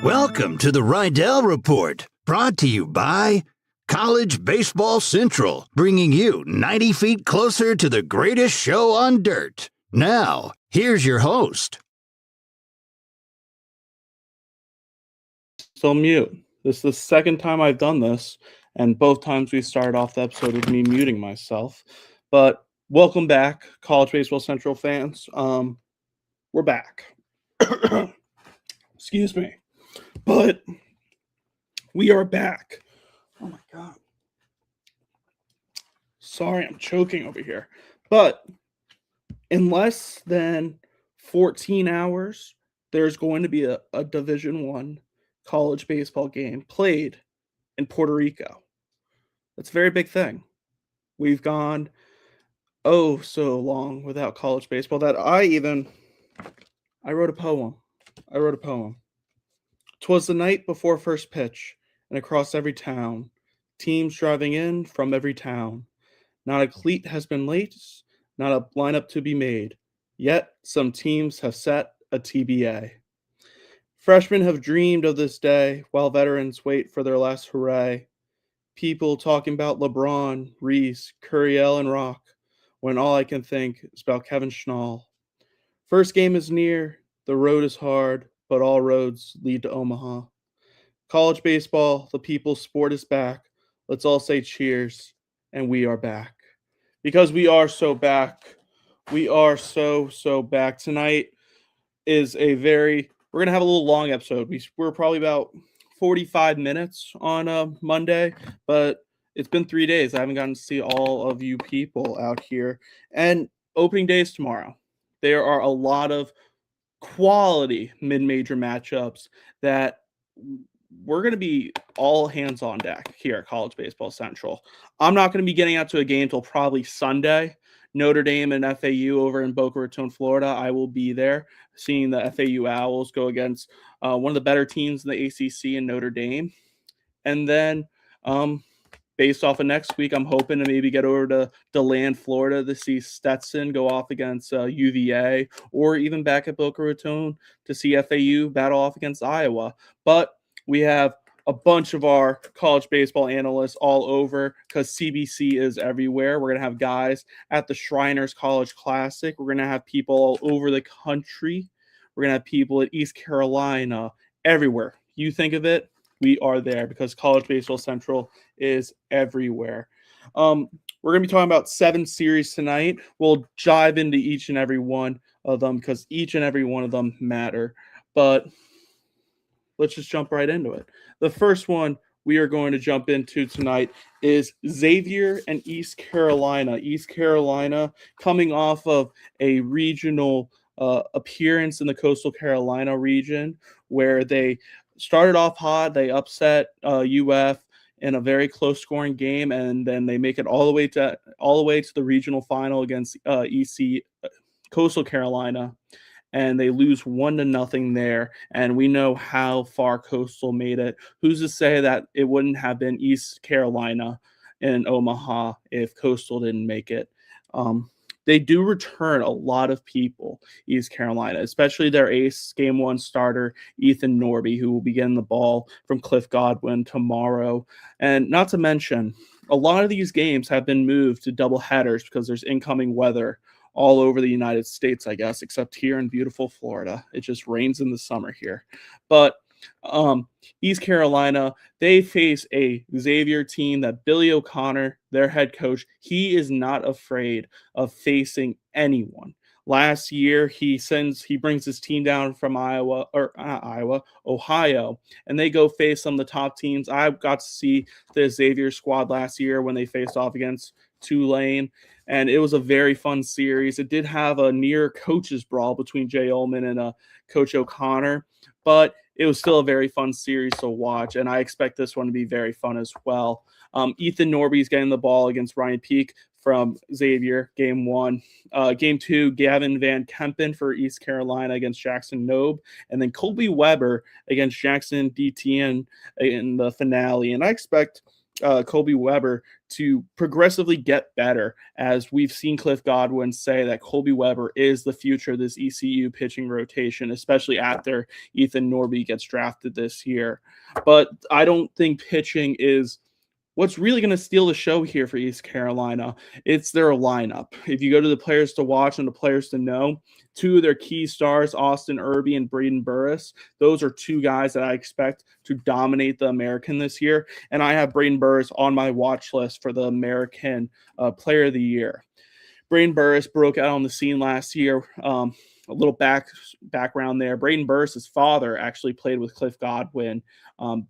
Welcome to the Riedell Report, brought to you by College Baseball Central, bringing you 90 feet closer to the greatest show on dirt. Now, here's your host. Still mute. This is the second time I've done this, and both times we started off the episode with me muting myself. But welcome back, College Baseball Central fans. We're back. Excuse me. But we are back. Oh my God. Sorry, I'm choking over here. But in less than 14 hours, there's going to be a Division I college baseball game played in Puerto Rico. That's a very big thing. We've gone so long without college baseball that I wrote a poem. 'Twas the night before first pitch, and across every town, teams driving in from every town. Not a cleat has been laced, not a lineup to be made, yet some teams have set a TBA. Freshmen have dreamed of this day, while veterans wait for their last hooray. People talking about LeBron, Reese, Riedell, and Rock, when all I can think is about Kevin Schnall. First game is near, the road is hard, but all roads lead to Omaha. College baseball, the people's sport is back. Let's all say cheers, and we are back. Because we are so back. We are so back. Tonight is we're going to have a little long episode. We're probably about 45 minutes on Monday, but it's been 3 days. I haven't gotten to see all of you people out here. And opening day is tomorrow. There are a lot of quality mid-major matchups that we're going to be all hands on deck here at College Baseball Central. I'm not going to be getting out to a game till probably Sunday. Notre Dame and FAU over in Boca Raton, Florida. I will be there seeing the FAU Owls go against one of the better teams in the ACC in Notre Dame. And then based off of next week, I'm hoping to maybe get over to DeLand, Florida to see Stetson go off against UVA, or even back at Boca Raton to see FAU battle off against Iowa. But we have a bunch of our college baseball analysts all over because CBC is everywhere. We're going to have guys at the Shriners College Classic. We're going to have people all over the country. We're going to have people at East Carolina, everywhere. You think of it, we are there because College Baseball Central is everywhere. We're going to be talking about 7 series tonight. We'll dive into each and every one of them because each and every one of them matter. But let's just jump right into it. The first one we are going to jump into tonight is Xavier and East Carolina. East Carolina coming off of a regional appearance in the Coastal Carolina region where they started off hot. They upset UF in a very close scoring game, and then they make it all the way to the regional final against EC Coastal Carolina. And they lose 1-0 there. And we know how far Coastal made it. Who's to say that it wouldn't have been East Carolina in Omaha if Coastal didn't make it? They do return a lot of people, East Carolina, especially their ace Game 1 starter, Ethan Norby, who will be getting the ball from Cliff Godwin tomorrow. And not to mention, a lot of these games have been moved to double headers because there's incoming weather all over the United States, I guess, except here in beautiful Florida. It just rains in the summer here. But East Carolina, they face a Xavier team that Billy O'Connor, their head coach, he is not afraid of facing anyone. Last year, he brings his team down from Ohio, and they go face some of the top teams. I got to see the Xavier squad last year when they faced off against Tulane, and it was a very fun series. It did have a near coaches brawl between Jay Ullman and Coach O'Connor, but it was still a very fun series to watch, and I expect this one to be very fun as well. Ethan Norby's getting the ball against Ryan Peake from Xavier, Game 1. Game 2, Gavin Van Kempen for East Carolina against Jackson Nobe, and then Colby Weber against Jackson DTN in the finale. And I expect Colby Weber to progressively get better, as we've seen Cliff Godwin say that Colby Weber is the future of this ECU pitching rotation, especially after Ethan Norby gets drafted this year. But I don't think pitching is what's really going to steal the show here for East Carolina. It's their lineup. If you go to the players to watch and the players to know, two of their key stars, Austin Irby and Braden Burris, those are two guys that I expect to dominate the American this year. And I have Braden Burris on my watch list for the American Player of the Year. Braden Burris broke out on the scene last year. A little background there. Braden Burris' father actually played with Cliff Godwin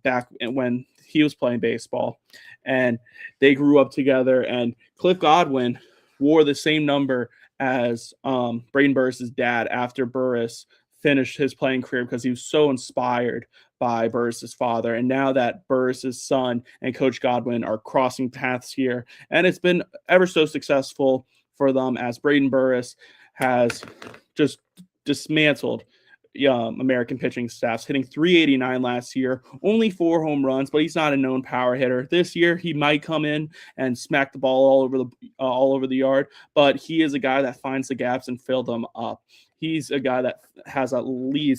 back when he was playing baseball, and they grew up together. And Cliff Godwin wore the same number as Braden Burris' dad after Burris finished his playing career, because he was so inspired by Burris' father. And now that Burris' son and Coach Godwin are crossing paths here, and it's been ever so successful for them, as Braden Burris has just dismantled American pitching staffs, hitting 389 last year, only 4 home runs, but he's not a known power hitter. This year, he might come in and smack the ball all over the yard, but he is a guy that finds the gaps and fill them up. He's a guy that has he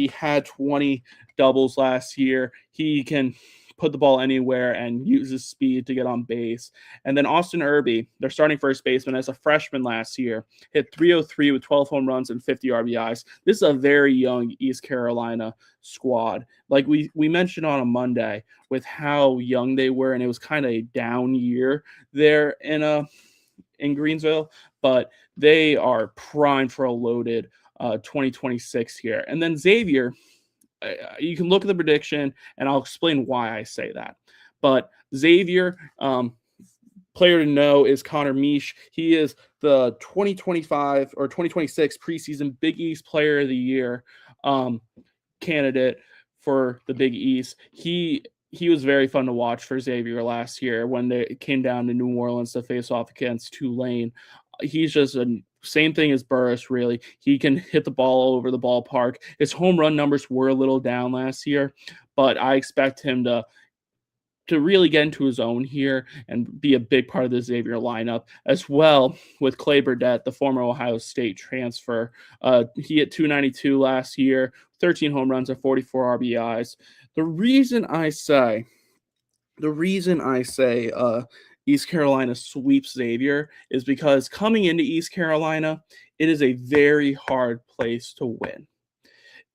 had 20 doubles last year. He can put the ball anywhere and uses speed to get on base. And then Austin Irby, their starting first baseman, as a freshman last year, hit 303 with 12 home runs and 50 RBIs. This is a very young East Carolina squad. Like we mentioned on a Monday with how young they were, and it was kind of a down year there in Greensville, but they are primed for a loaded 2026 here. And then Xavier, you can look at the prediction, and I'll explain why I say that. But Xavier, player to know is Connor Meesh. He is the 2025 or 2026 preseason Big East Player of the Year candidate for the Big East. He was very fun to watch for Xavier last year when they came down to New Orleans to face off against Tulane. He's just a same thing as Burris, really. He can hit the ball all over the ballpark. His home run numbers were a little down last year, but I expect him to really get into his own here and be a big part of the Xavier lineup, as well with Clay Burdett, the former Ohio State transfer. He hit 292 last year, 13 home runs and 44 RBIs. The reason I say East Carolina sweeps Xavier is because coming into East Carolina, it is a very hard place to win.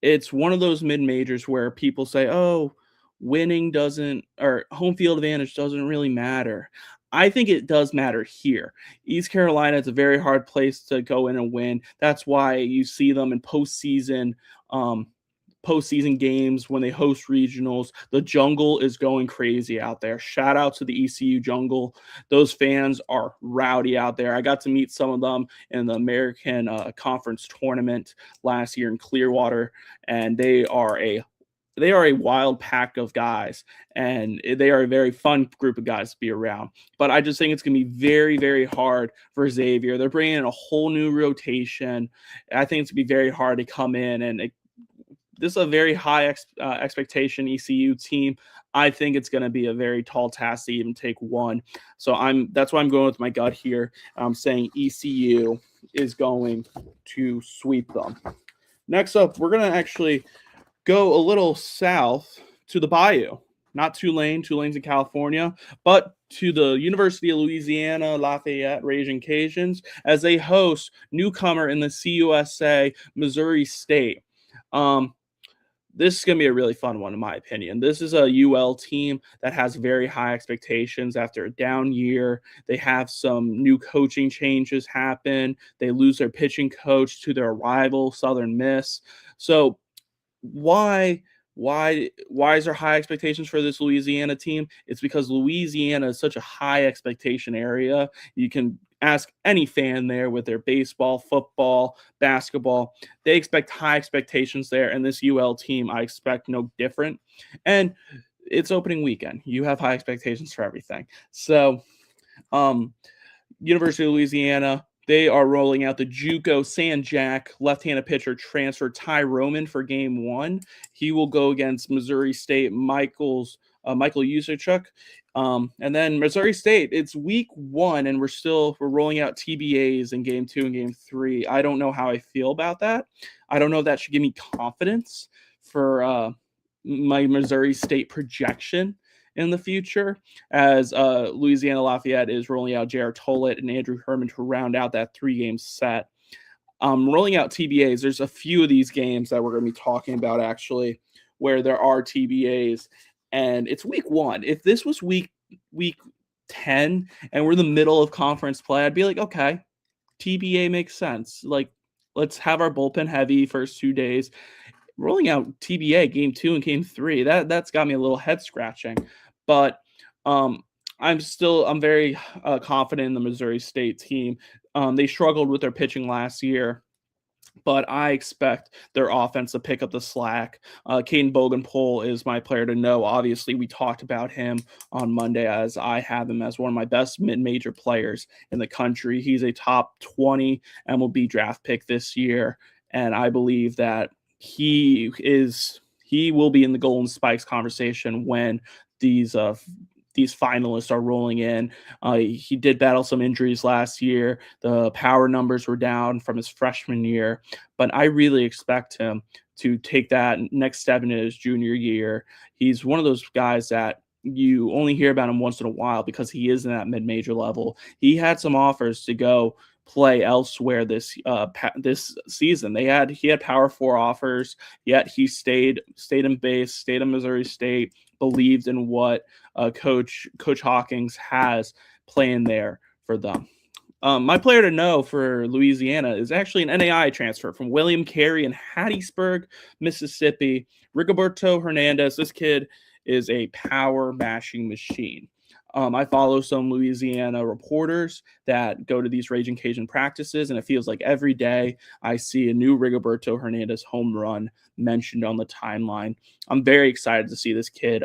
It's one of those mid-majors where people say, oh, winning doesn't, or home field advantage doesn't really matter. I think it does matter here. East Carolina is a very hard place to go in and win. That's why you see them in postseason games when they host regionals. The jungle is going crazy out there. Shout out to the ECU jungle. Those fans are rowdy out there. I got to meet some of them in the American Conference tournament last year in Clearwater, and they are a wild pack of guys, and they are a very fun group of guys to be around. But I just think it's going to be very, very hard for Xavier. They're bringing in a whole new rotation. I think it's going to be very hard to come in, and this is a very high expectation ECU team. I think it's going to be a very tall task to even take one. So that's why I'm going with my gut here. I'm saying ECU is going to sweep them. Next up, we're going to actually go a little south to the Bayou. Not Tulane. Tulane's in California, but to the University of Louisiana Lafayette Raging Cajuns as they host newcomer in the CUSA, Missouri State. This is going to be a really fun one, in my opinion. This is a UL team that has very high expectations after a down year. They have some new coaching changes happen. They lose their pitching coach to their rival, Southern Miss. So why is there high expectations for this Louisiana team? It's because Louisiana is such a high expectation area. You can ask any fan there with their baseball, football, basketball. They expect high expectations there, and this UL team, I expect no different. And it's opening weekend. You have high expectations for everything. So, University of Louisiana, they are rolling out the JUCO San Jack left-handed pitcher transfer Ty Roman for game 1. He will go against Missouri State Michaels Michael Yusachuk. And then Missouri State, it's week 1, and we're rolling out TBAs in game 2 and game 3. I don't know how I feel about that. I don't know if that should give me confidence for my Missouri State projection in the future, as Louisiana Lafayette is rolling out J.R. Tollett and Andrew Herman to round out that 3-game set. Rolling out TBAs, there's a few of these games that we're going to be talking about actually where there are TBAs, and it's week 1. If this was week 10 and we're in the middle of conference play, I'd be like, okay, TBA makes sense. Like, let's have our bullpen heavy first 2 days. Rolling out TBA game 2 and game 3, that's got me a little head scratching. But I'm very confident in the Missouri State team. They struggled with their pitching last year, but I expect their offense to pick up the slack. Caden Bogenpole is my player to know. Obviously, we talked about him on Monday, as I have him as one of my best mid-major players in the country. He's a top 20 MLB draft pick this year, and I believe that he will be in the Golden Spikes conversation when these finalists are rolling in. He did battle some injuries last year. The power numbers were down from his freshman year, but I really expect him to take that next step in his junior year. He's one of those guys that you only hear about him once in a while because he is in that mid-major level. He had some offers to go play elsewhere this season. He had Power 4 offers, yet he stayed in base, stayed in Missouri State, believed in what Coach Hawkins has playing there for them. My player to know for Louisiana is actually an NAI transfer from William Carey in Hattiesburg, Mississippi. Rigoberto Hernandez. This kid is a power mashing machine. I follow some Louisiana reporters that go to these Raging Cajun practices, and it feels like every day I see a new Rigoberto Hernandez home run mentioned on the timeline. I'm very excited to see this kid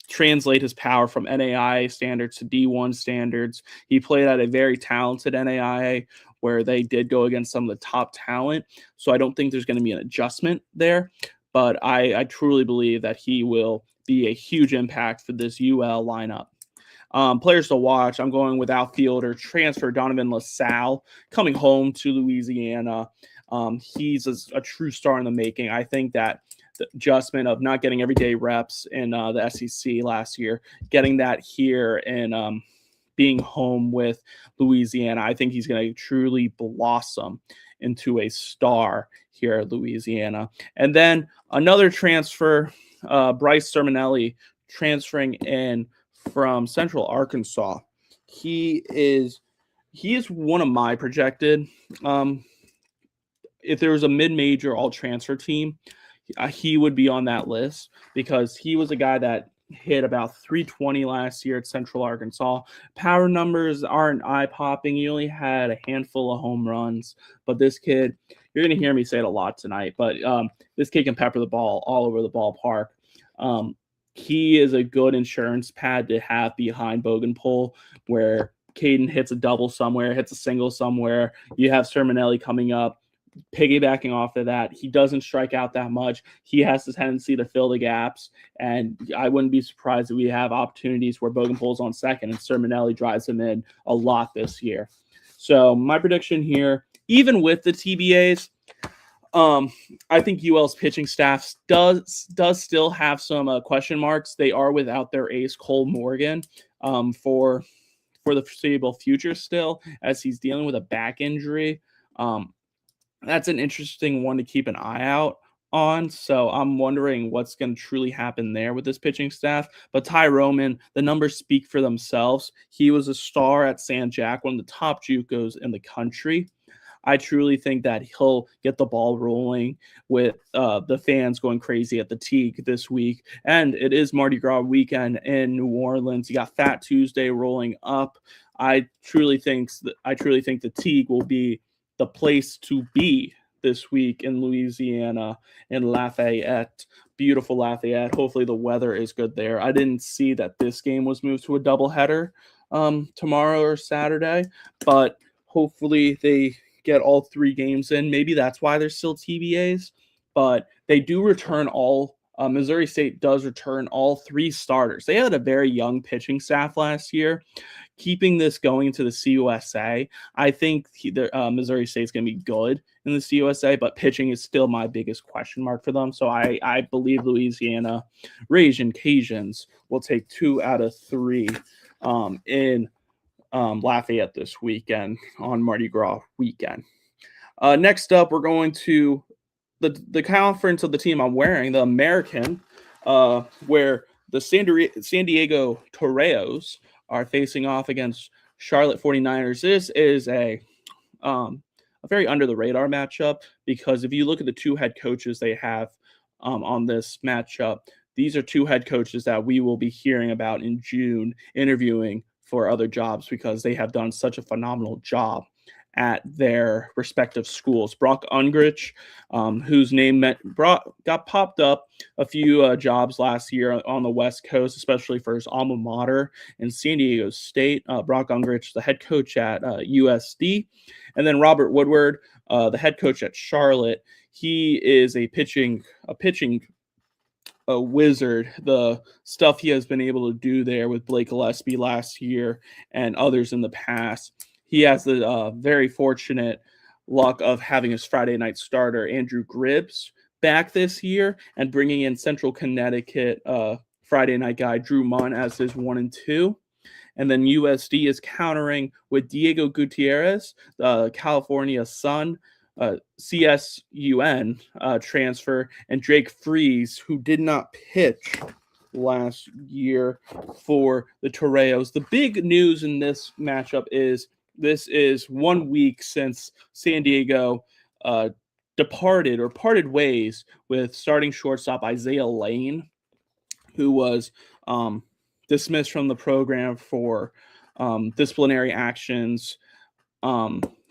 translate his power from NAIA standards to D1 standards. He played at a very talented NAIA where they did go against some of the top talent, so I don't think there's going to be an adjustment there, but I truly believe that he will be a huge impact for this UL lineup. Players to watch, I'm going with outfielder transfer Donovan LaSalle coming home to Louisiana. He's a true star in the making. I think that the adjustment of not getting everyday reps in the SEC last year, getting that here and being home with Louisiana, I think he's going to truly blossom into a star here at Louisiana. And then another transfer, Bryce Sermonelli transferring in from Central Arkansas. He is one of my projected. If there was a mid-major all-transfer team, he would be on that list because he was a guy that hit about 320 last year at Central Arkansas. Power numbers aren't eye-popping. He only had a handful of home runs, but this kid, you're going to hear me say it a lot tonight, but this kid can pepper the ball all over the ballpark. He is a good insurance pad to have behind Bogenpole, where Caden hits a double somewhere, hits a single somewhere. You have Sermonelli coming up, piggybacking off of that. He doesn't strike out that much. He has the tendency to fill the gaps, and I wouldn't be surprised if we have opportunities where Bogenpole's on second and Sermonelli drives him in a lot this year. So my prediction here, even with the TBAs, I think UL's pitching staff does still have some question marks. They are without their ace Cole Morgan for the foreseeable future still, as he's dealing with a back injury. That's an interesting one to keep an eye out on. So I'm wondering what's going to truly happen there with this pitching staff. But Ty Roman, the numbers speak for themselves. He was a star at San Jac, one of the top JUCOs in the country. I truly think that he'll get the ball rolling with the fans going crazy at the Teague this week. And it is Mardi Gras weekend in New Orleans. You got Fat Tuesday rolling up. I truly think the Teague will be the place to be this week in Louisiana, in Lafayette. Beautiful Lafayette. Hopefully the weather is good there. I didn't see that this game was moved to a doubleheader tomorrow or Saturday, but hopefully they get all 3 games in. Maybe that's why there's still TBAs, but they do return all Missouri State does return all 3 starters. They had a very young pitching staff last year. Keeping this going into the CUSA, I think Missouri State's going to be good in the CUSA, but pitching is still my biggest question mark for them. So I believe Louisiana Ragin' Cajuns will take 2 out of 3 in Lafayette this weekend on Mardi Gras weekend. Next up, we're going to the conference of the team I'm wearing, the American, where the San Diego Toreos are facing off against Charlotte 49ers. This is a very under the radar matchup, because if you look at the 2 head coaches they have on this matchup, these are 2 head coaches that we will be hearing about in June interviewing for other jobs, because they have done such a phenomenal job at their respective schools. Brock Ungrich, whose name got popped up a few jobs last year on the West Coast, especially for his alma mater in San Diego State. Brock Ungrich, the head coach at USD. And then Robert Woodward, the head coach at Charlotte. He is a pitching wizard. The stuff he has been able to do there with Blake Gillespie last year and others in the past. He has the very fortunate luck of having his Friday night starter, Andrew Gribbs, back this year, and bringing in Central Connecticut Friday night guy Drew Munn as his 1 and 2. And then USD is countering with Diego Gutierrez, the California Sun, CSUN transfer, and Drake Freeze, who did not pitch last year for the Toreos. The big news in this matchup is this is 1 week since San Diego parted ways with starting shortstop Isaiah Lane, who was dismissed from the program for disciplinary actions.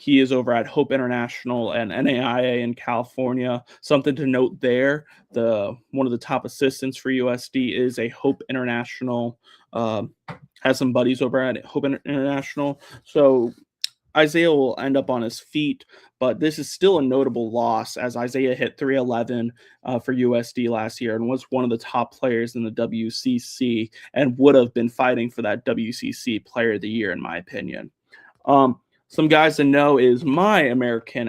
He is over at Hope International and NAIA in California. Something to note there, one of the top assistants for USD is a Hope International, has some buddies over at Hope International. So Isaiah will end up on his feet, but this is still a notable loss, as Isaiah hit 311 for USD last year and was one of the top players in the WCC and would have been fighting for that WCC Player of the Year, in my opinion. Some guys to know is my American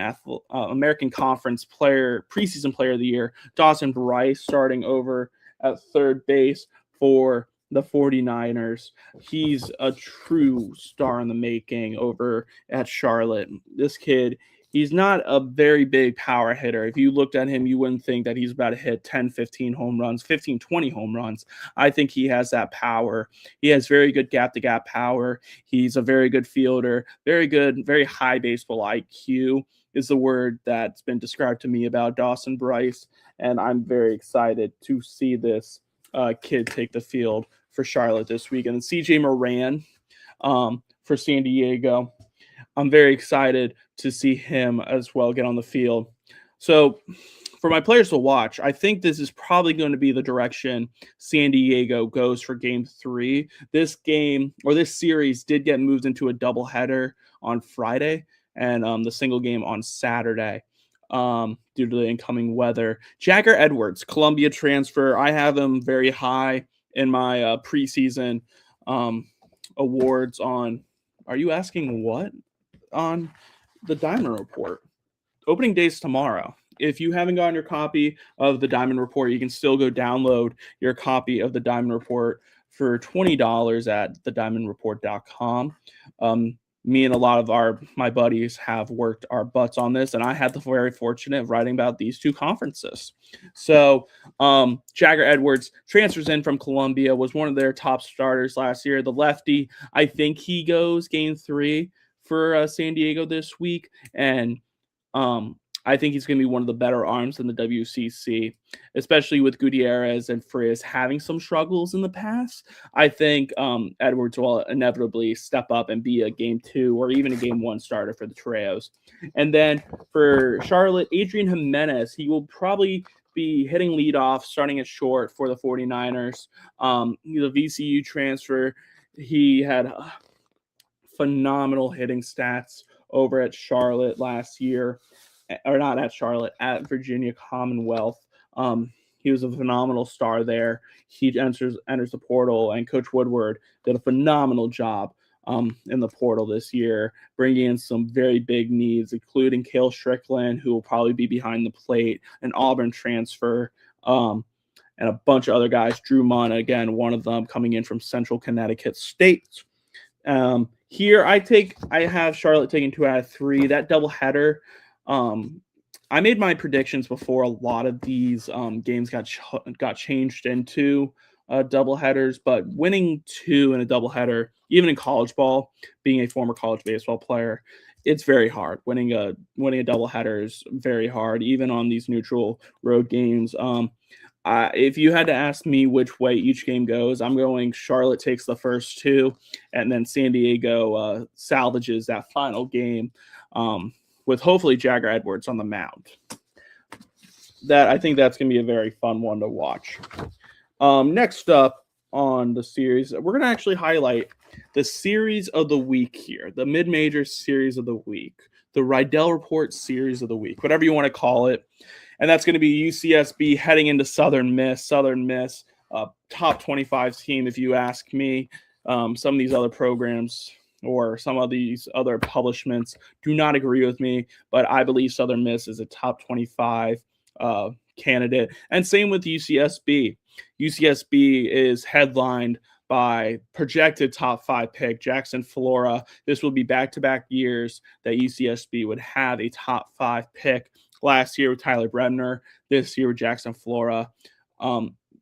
Conference preseason player of the year, Dawson Bryce, starting over at third base for the 49ers. He's a true star in the making over at Charlotte. This kid, he's not a very big power hitter. If you looked at him, you wouldn't think that he's about to hit 10, 15 home runs, 15, 20 home runs. I think he has that power. He has very good gap-to-gap power. He's a very good fielder, very good, very high baseball IQ is the word that's been described to me about Dawson Bryce, and I'm very excited to see this kid take the field for Charlotte this week. And then CJ Moran for San Diego. I'm very excited to see him as well get on the field. So for my players to watch, I think this is probably going to be the direction San Diego goes for Game 3. This game, or this series, did get moved into a doubleheader on Friday and the single game on Saturday due to the incoming weather. Jagger Edwards, Columbia transfer. I have him very high in my preseason awards on. Are you asking what? On the Diamond Report. Opening day's tomorrow. If you haven't gotten your copy of the Diamond Report, you can still go download your copy of the Diamond Report for $20 at thediamondreport.com. Me and a lot of my buddies have worked our butts on this, and I had the very fortunate of writing about these 2 conferences. So Jagger Edwards transfers in from Columbia, was one of their top starters last year. The lefty, I think he goes Game 3 for San Diego this week, and I think he's going to be one of the better arms in the WCC, especially with Gutierrez and Friz having some struggles in the past. I think Edwards will inevitably step up and be a Game 2 or even a Game 1 starter for the Toreos. And then for Charlotte, Adrian Jimenez, he will probably be hitting leadoff, starting at short for the 49ers. He's a VCU transfer. He had phenomenal hitting stats over at Charlotte last year. Or not at Charlotte, at Virginia Commonwealth. He was a phenomenal star there. He enters the portal, and Coach Woodward did a phenomenal job in the portal this year, bringing in some very big needs, including Cale Strickland, who will probably be behind the plate, an Auburn transfer, and a bunch of other guys. Drew Munn, again, one of them coming in from Central Connecticut State. Here I have Charlotte taking 2 out of 3. That doubleheader, I made my predictions before a lot of these games got changed into doubleheaders, but winning 2 in a doubleheader, even in college ball, being a former college baseball player, it's very hard. Winning a doubleheader is very hard, even on these neutral road games. If you had to ask me which way each game goes, I'm going Charlotte takes the first 2, and then San Diego salvages that final game with hopefully Jagger Edwards on the mound. I think that's going to be a very fun one to watch. Next up on the series, we're going to actually highlight the series of the week here, the mid-major series of the week, the Riedell Report series of the week, whatever you want to call it. And that's going to be UCSB heading into Southern Miss, top 25 team, if you ask me. Some of these other programs or some of these other publishments do not agree with me, but I believe Southern Miss is a top 25 candidate. And same with UCSB. UCSB is headlined by projected top 5 pick Jackson Flora. This will be back-to-back years that UCSB would have a top 5 pick. Last year with Tyler Bremner, this year with Jackson Flora.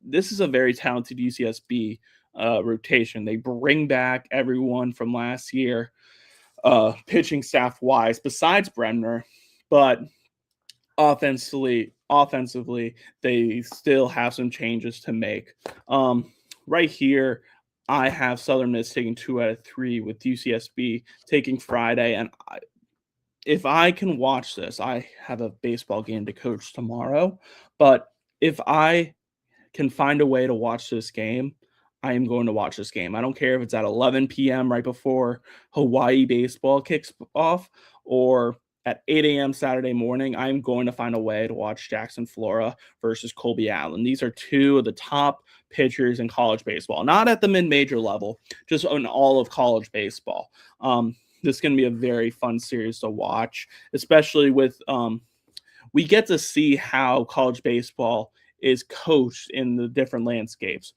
This is a very talented UCSB rotation. They bring back everyone from last year, pitching staff-wise, besides Bremner, but offensively, they still have some changes to make. Right here, I have Southern Miss taking 2 out of 3 with UCSB taking Friday, and if I can watch this, I have a baseball game to coach tomorrow, but if I can find a way to watch this game, I am going to watch this game. I don't care if it's at 11 p.m. right before Hawaii baseball kicks off or at 8 a.m. Saturday morning. I'm going to find a way to watch Jackson Flora versus Colby Allen. These are 2 of the top pitchers in college baseball, not at the mid-major level, just on all of college baseball. This is going to be a very fun series to watch, especially with we get to see how college baseball is coached in the different landscapes.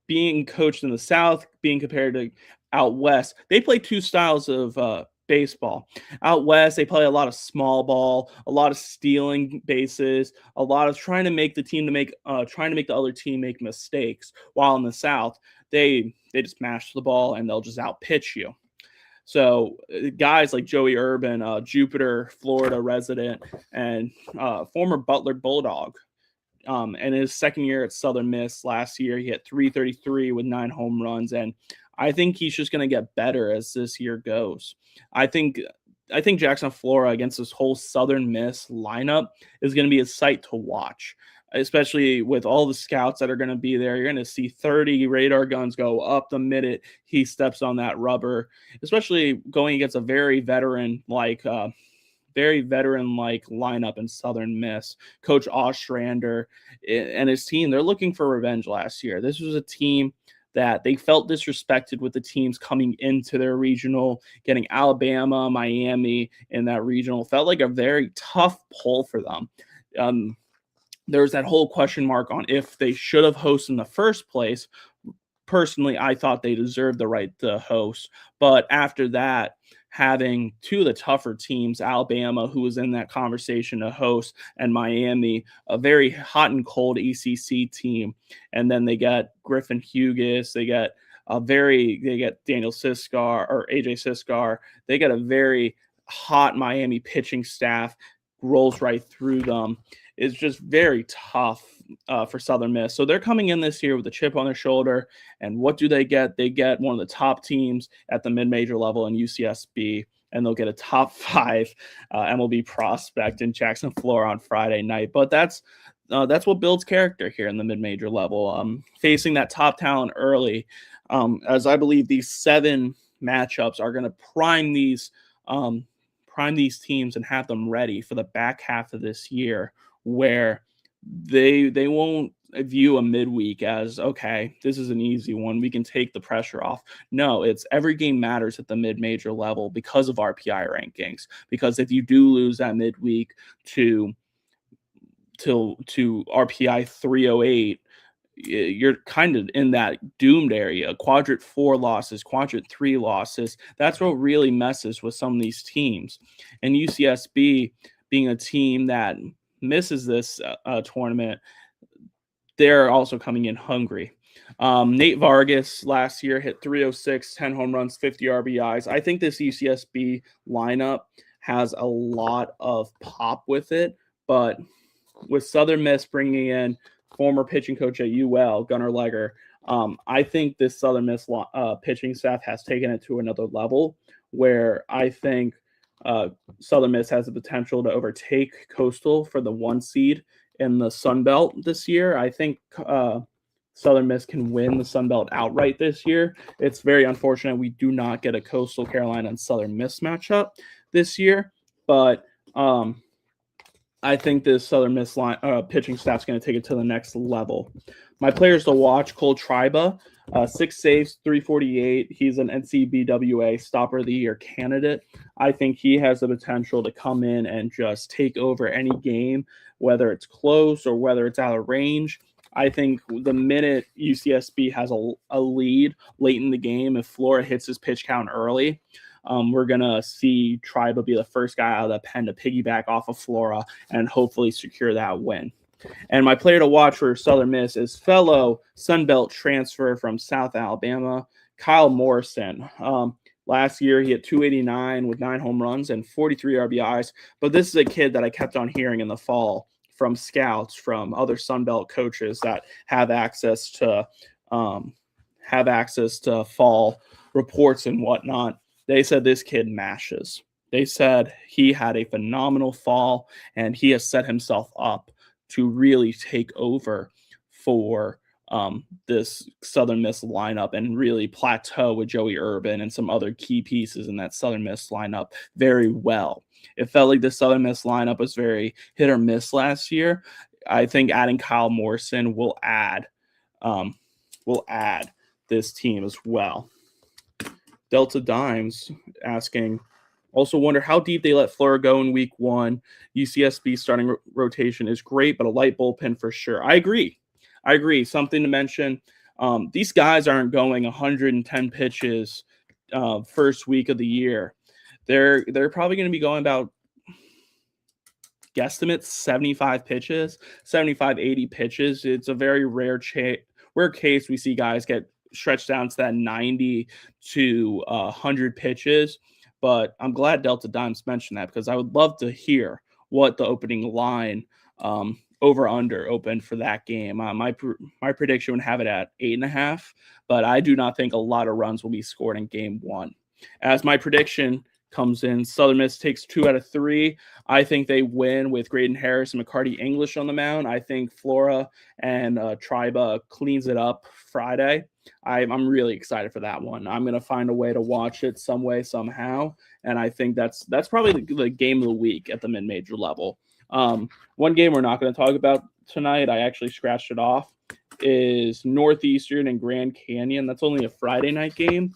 Being coached in the South, being compared to out West, they play 2 styles of baseball. Out West, they play a lot of small ball, a lot of stealing bases, a lot of trying to make the other team make mistakes. While in the South, they just mash the ball and they'll just out pitch you. So guys like Joey Urban, Jupiter, Florida resident, and former Butler Bulldog, and his second year at Southern Miss last year, he hit .333 with 9 home runs, and I think he's just going to get better as this year goes. I think Jackson Flora against this whole Southern Miss lineup is going to be a sight to watch, especially with all the scouts that are going to be there. You're going to see 30 radar guns go up the minute he steps on that rubber, especially going against a very veteran-like lineup in Southern Miss. Coach Ostrander and his team, they're looking for revenge last year. This was a team that they felt disrespected with the teams coming into their regional, getting Alabama, Miami in that regional. Felt like a very tough pull for them. There's that whole question mark on if they should have hosted in the first place. Personally, I thought they deserved the right to host. But after that, having 2 of the tougher teams, Alabama, who was in that conversation to host, and Miami, a very hot and cold ACC team. And then they got Griffin Hughes. They got Daniel Siskar or AJ Siskar. They got a very hot Miami pitching staff, rolls right through them. It's just very tough for Southern Miss. So they're coming in this year with a chip on their shoulder. And what do they get? They get one of the top teams at the mid-major level in UCSB, and they'll get a top 5 MLB prospect in Jackson Flora on Friday night. But that's what builds character here in the mid-major level. Facing that top talent early, as I believe these 7 matchups are going to prime these teams and have them ready for the back half of this year, where they won't view a midweek as, okay, this is an easy one. We can take the pressure off. No, it's every game matters at the mid-major level because of RPI rankings. Because if you do lose that midweek to RPI 308, you're kind of in that doomed area. Quadrant 4 losses, quadrant 3 losses. That's what really messes with some of these teams. And UCSB being a team that misses this tournament, they're also coming in hungry. Nate Vargas last year hit 306, 10 home runs, 50 RBIs. I think this UCSB lineup has a lot of pop with it, but with Southern Miss bringing in former pitching coach at UL, Gunnar Legger, I think this Southern Miss pitching staff has taken it to another level where I think Southern Miss has the potential to overtake Coastal for the 1 seed in the Sun Belt this year. I think Southern Miss can win the Sun Belt outright this year. It's very unfortunate we do not get a Coastal Carolina and Southern Miss matchup this year, but I think this Southern Miss pitching staff is going to take it to the next level. My players to watch: Cole Triba, 6 saves, 348. He's an NCBWA Stopper of the Year candidate. I think he has the potential to come in and just take over any game, whether it's close or whether it's out of range. I think the minute UCSB has a lead late in the game, if Flora hits his pitch count early, we're going to see Triba be the first guy out of the pen to piggyback off of Flora and hopefully secure that win. And my player to watch for Southern Miss is fellow Sunbelt transfer from South Alabama, Kyle Morrison. Last year, he had 289 with 9 home runs and 43 RBIs. But this is a kid that I kept on hearing in the fall from scouts, from other Sunbelt coaches that have access to fall reports and whatnot. They said this kid mashes. They said he had a phenomenal fall, and he has set himself up to really take over for this Southern Miss lineup and really plateau with Joey Urban and some other key pieces in that Southern Miss lineup very well. It felt like the Southern Miss lineup was very hit or miss last year. I think adding Kyle Morrison will add this team as well. Delta Dimes asking, also wonder how deep they let Flora go in week 1. UCSB starting rotation is great, but a light bullpen for sure. I agree. Something to mention. These guys aren't going 110 pitches first week of the year. They're probably going to be going about guesstimates 75 pitches, 75, 80 pitches. It's a very rare case we see guys get stretched down to that 90 to 100 pitches. But I'm glad Delta Dimes mentioned that because I would love to hear what the opening line over-under opened for that game. My prediction would have it at 8.5, but I do not think a lot of runs will be scored in game 1. As my prediction comes in, Southern Miss takes 2 out of 3. I think they win with Graydon Harris and McCarty English on the mound. I think Flora and Triba cleans it up Friday. I'm really excited for that one. I'm going to find a way to watch it some way, somehow, and I think that's probably the game of the week at the mid-major level. One game we're not going to talk about tonight, I actually scratched it off, is Northeastern and Grand Canyon. That's only a Friday night game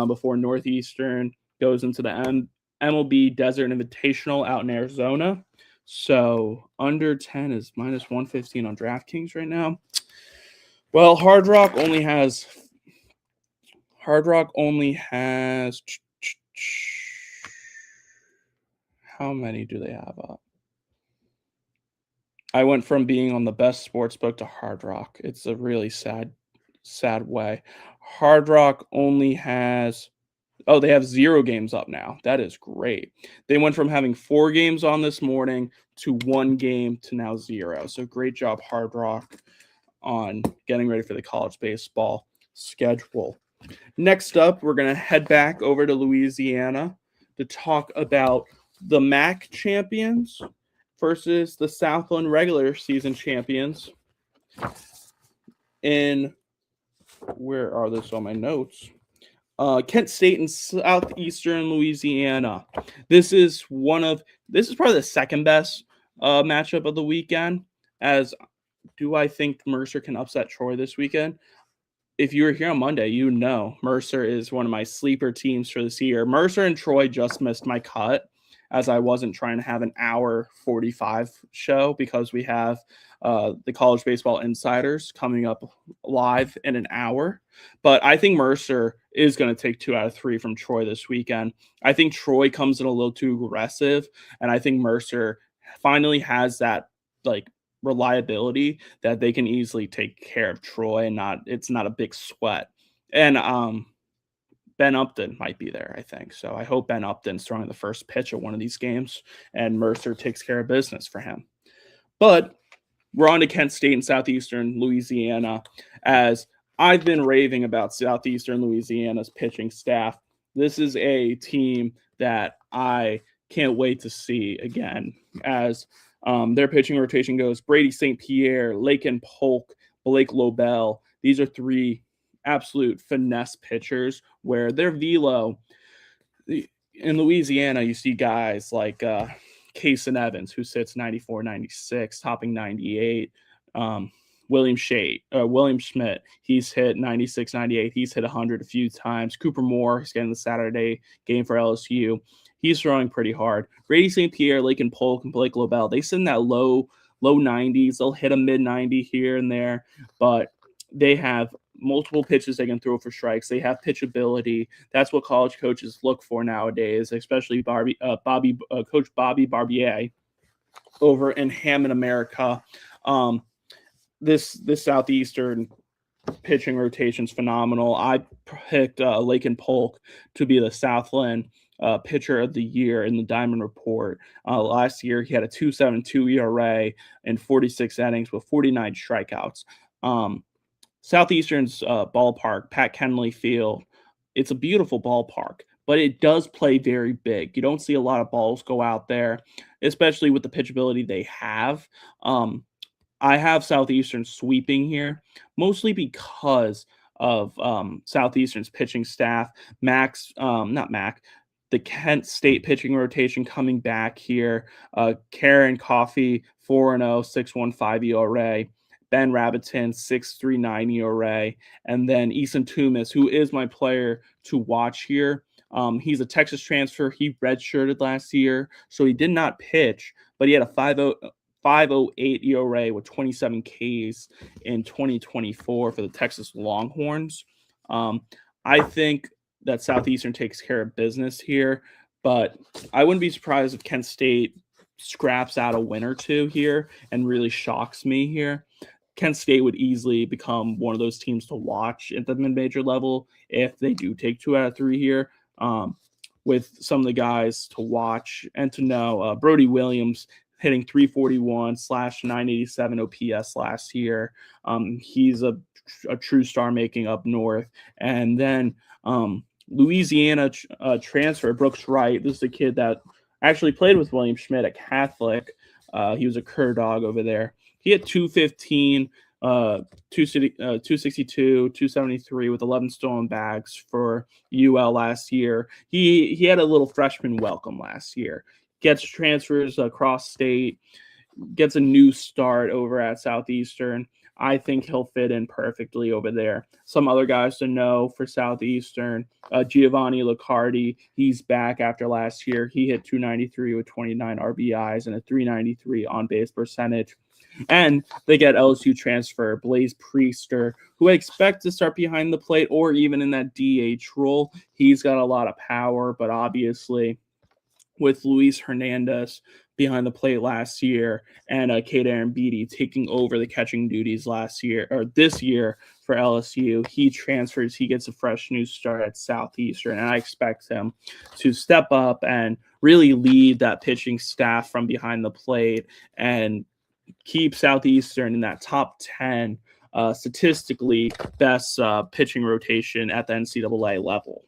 before Northeastern goes into the MLB Desert Invitational out in Arizona. So under 10 is minus 115 on DraftKings right now. Well, Hard Rock only has how many do they have up? I went from being on the best sports book to Hard Rock. It's a really sad way. Hard Rock only has they have 0 games up now. That is great. They went from having 4 games on this morning to 1 game to now 0. So great job, Hard Rock, on getting ready for the college baseball schedule. Next up, we're going to head back over to Louisiana to talk about the MAC champions versus the Southland regular season champions. Where are those on my notes? Kent State and Southeastern Louisiana. This is probably the second best matchup of the weekend, as do I think Mercer can upset Troy this weekend? If you were here on Monday, you know Mercer is one of my sleeper teams for this year. Mercer and Troy just missed my cut, as I wasn't trying to have an hour 45 show because we have the College Baseball Insiders coming up live in an hour. But I think Mercer is going to take 2 out of 3 from Troy this weekend. I think Troy comes in a little too aggressive, and I think Mercer finally has that like reliability that they can easily take care of Troy and it's not a big sweat. And Ben Upton might be there, I think. So I hope Ben Upton's throwing the first pitch of one of these games and Mercer takes care of business for him. But we're on to Kent State and Southeastern Louisiana, as I've been raving about Southeastern Louisiana's pitching staff. This is a team that I can't wait to see again, as their pitching rotation goes Brady St. Pierre, Lakin Polk, Blake Lobel. These are 3 absolute finesse pitchers where their velo in Louisiana, you see guys like Kason Evans, who sits 94, 96, topping 98. William Schmidt, he's hit 96, 98. He's hit 100 a few times. Cooper Moore, he's getting the Saturday game for LSU. He's throwing pretty hard. Brady St. Pierre, Lakin Polk, and Blake Lobel, they sit in that low 90s. They'll hit a mid 90 here and there, but they have multiple pitches they can throw for strikes. They have pitchability. That's what college coaches look for nowadays, especially Coach Bobby Barbier over in Hammond, America. This Southeastern pitching rotation is phenomenal. I picked Lakin Polk to be the Southland pitcher of the year in the Diamond Report. Last year, he had a 2.72 ERA in 46 innings with 49 strikeouts. Southeastern's ballpark, Pat Kenley Field, it's a beautiful ballpark, but it does play very big. You don't see a lot of balls go out there, especially with the pitchability they have. I have Southeastern sweeping here, mostly because of Southeastern's pitching staff. The Kent State pitching rotation coming back here. Karen Coffey, 4-0, 6.15 ERA. Ben Rabiton, 6.39 ERA. And then Eason Tumis, who is my player to watch here. He's a Texas transfer. He redshirted last year, so he did not pitch, but he had a 5.08 ERA with 27 Ks in 2024 for the Texas Longhorns. I think that Southeastern takes care of business here, but I wouldn't be surprised if Kent State scraps out a win or two here and really shocks me here. Kent State would easily become one of those teams to watch at the mid-major level if they do take 2 out of 3 here. With some of the guys to watch and to know, Brody Williams hitting 341 / 987 OPS last year. He's a true star making up north. And then Louisiana transfer, Brooks Wright. This is a kid that actually played with William Schmidt at Catholic. He was a cur dog over there. He had 215, 262, 273 with 11 stolen bags for UL last year. He had a little freshman welcome last year. Gets transfers across state, gets a new start over at Southeastern. I think he'll fit in perfectly over there. Some other guys to know for Southeastern, Giovanni Liccardi, he's back after last year. He hit 293 with 29 RBIs and a 393 on-base percentage. And they get LSU transfer Blaze Priester, who I expect to start behind the plate or even in that DH role. He's got a lot of power, but obviously with Luis Hernandez behind the plate last year and Kate Arambidi taking over the catching duties this year for LSU, he transfers. He gets a fresh new start at Southeastern, and I expect him to step up and really lead that pitching staff from behind the plate and keep Southeastern in that top 10 statistically best pitching rotation at the NCAA level.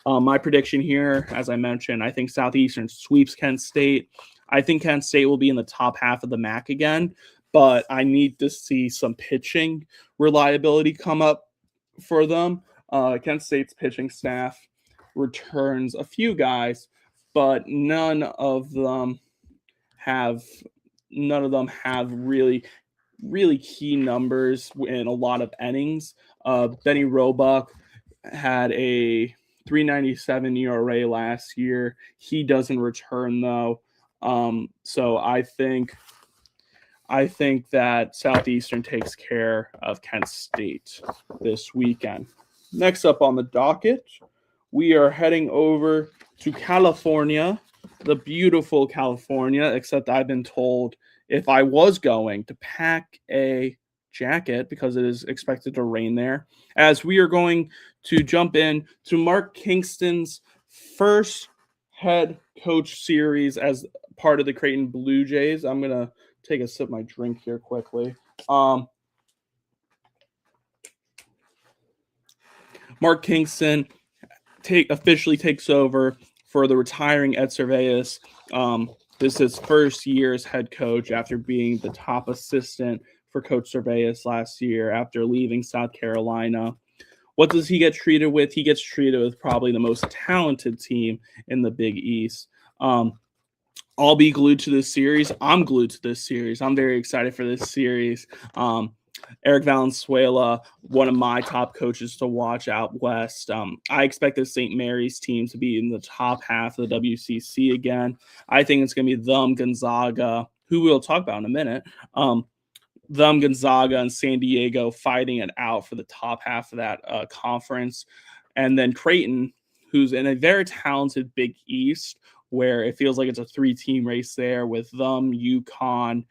My prediction here, as I mentioned, I think Southeastern sweeps Kent State. I think Kent State will be in the top half of the MAC again, but I need to see some pitching reliability come up for them. Kent State's pitching staff returns a few guys, but none of them have really really key numbers in a lot of innings. Benny Roebuck had a 3.97 ERA last year. He doesn't return though. So I think that Southeastern takes care of Kent State this weekend. Next up on the docket, we are heading over to California, the beautiful California, except I've been told if I was going to pack a jacket because it is expected to rain there, as we are going to jump in to Mark Kingston's first head coach series as part of the Creighton Blue Jays. I'm going to take a sip of my drink here quickly. Mark Kingston officially takes over for the retiring Ed Cerveas. This is his first year as head coach after being the top assistant for Coach Cerveas last year after leaving South Carolina. What does he get treated with? He gets treated with probably the most talented team in the Big East. I'll be glued to this series. I'm glued to this series. I'm very excited for this series. Eric Valenzuela, one of my top coaches to watch out west. I expect the St. Mary's team to be in the top half of the WCC again. I think it's going to be them, Gonzaga, who we'll talk about in a minute. Them, Gonzaga, and San Diego fighting it out for the top half of that conference. And then Creighton, who's in a very talented Big East, where it feels like it's a 3-team race there with them, UConn,